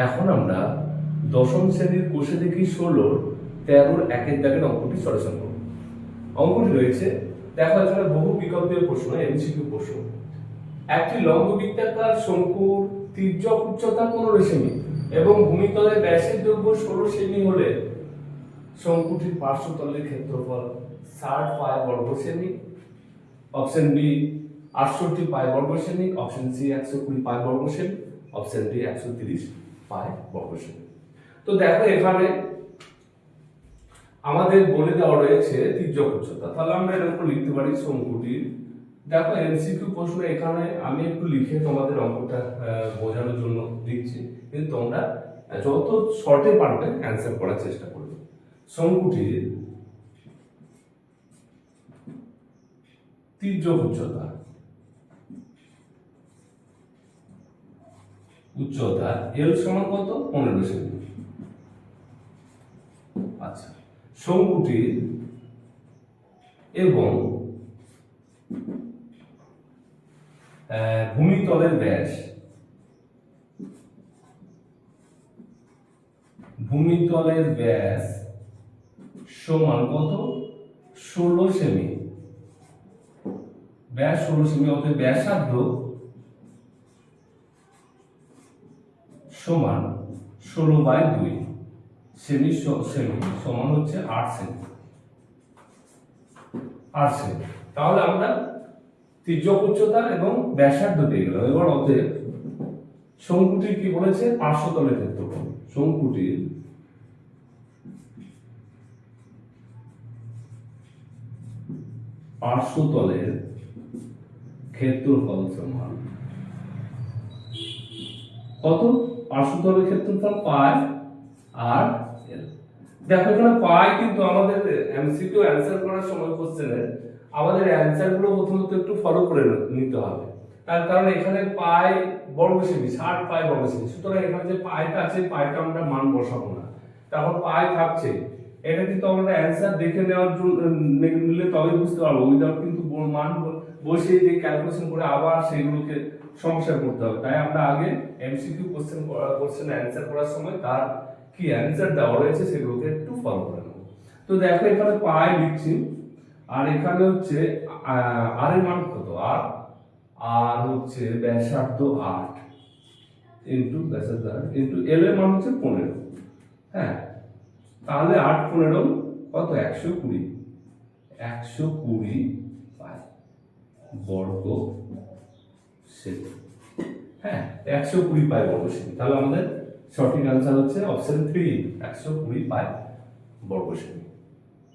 এখন আমরা দশম শ্রেণীর কোষে দেখি 16 13 একের দাগের অঙ্কটি সলিউশন করব। অঙ্কটি রয়েছে, দেখো এখানে বহু বিকল্পীয় প্রশ্ন, এমসিকিউ প্রশ্ন। একটি লম্ববৃত্তাকার শঙ্কুর তির্যক উচ্চতা 15 সেমি এবং ভূমিতলের ব্যাসের দৈর্ঘ্য 16 সেমি হলে শঙ্কুটির পার্শ্বতলের ক্ষেত্রফল 60 পাই বর্গ সেমি। অপশন বি 68 পাই বর্গ সেমি, অপশন সি 120 পাই বর্গ সেমি, অপশন ডি 130 পাই বর্গ সেমি। তো দেখো এখানে আমাদের বলে দেওয়া রয়েছে তির্যক উচ্চতা, তাহলে আমরা এরকম লিখতে পারি শঙ্কুটির। দেখো এমসিকিউ প্রশ্ন, এখানে আমি একটু লিখে তোমাদের অঙ্কটা বোঝানোর জন্য দিচ্ছি, কিন্তু তোমরা যত শর্টে পারবে অ্যান্সার করার চেষ্টা করবে। শঙ্কুটির তির্যক উচ্চতা এল সমান কত? 15 সেমি। আচ্ছা, শঙ্কুটির এবং ভূমিতলের ব্যাস সমান কত? 16 সেমি। ব্যাস 16 সেমি, অতএব ব্যাসার্ধ সমান 16/2 সেমি সমান হচ্ছে 8 সেমি। তাহলে আমরা তির্যক উচ্চতা এবং ব্যাসার্ধ পেয়ে গেলাম। এবার অতএব শঙ্কুটির কি বলেছে? পার্শ্বতলের ক্ষেত্রফল। শঙ্কুটির পার্শ্বতলের ক্ষেত্রফল সমান কত? পার্শ্বতলের ক্ষেত্রফল পাই আর এল। দেখো এখানে পাই কিন্তু আমাদের এমসিকিউ অ্যানসার করার সময় কোশ্চেনে আমাদের অ্যানসার গুলো প্রথমত একটু ফলো করে নিতে হবে। তার কারণ এখানে পাই বর্গ সেমি, 60 পাই বর্গ সেমি, সুতরাং এখানে যে পাইটা আছে পাইটা আমরা মান বসাবো না, তখন পাই থাকছে। এটা কিন্তু আমরা অ্যানসার দেখে নেওয়ার জন্য নিলে তবে বুঝতে পারবো, উইদাউট কিন্তু মান বসিয়ে দিয়ে ক্যালকুলেশন করে আবার সেগুলোকে সমস্যা করতে হবে। তাই আমরা আগে এমসিকিউ কোশ্চেন অ্যানসার করার সময় তার কি অ্যানসার দেওয়া রয়েছে সেগুলোকে একটু ফলো করে নেব। তো দেখো এখানে পাই লিখছি, আর এখানে হচ্ছে আর এর মান কত? আর হচ্ছে ব্যাসার্ধ 8 ইনটু ব্যাসার্ধ 8 ইনটু এল এর মান হচ্ছে 15। হ্যাঁ, তাহলে 8 15 কত? 120 পাই বর্গ সেমি। হ্যাঁ, 120 পাই বর্গ সেমি। তাহলে আমাদের সঠিক আনসার হচ্ছে অপশন 3, 120 পাই বর্গ সেমি।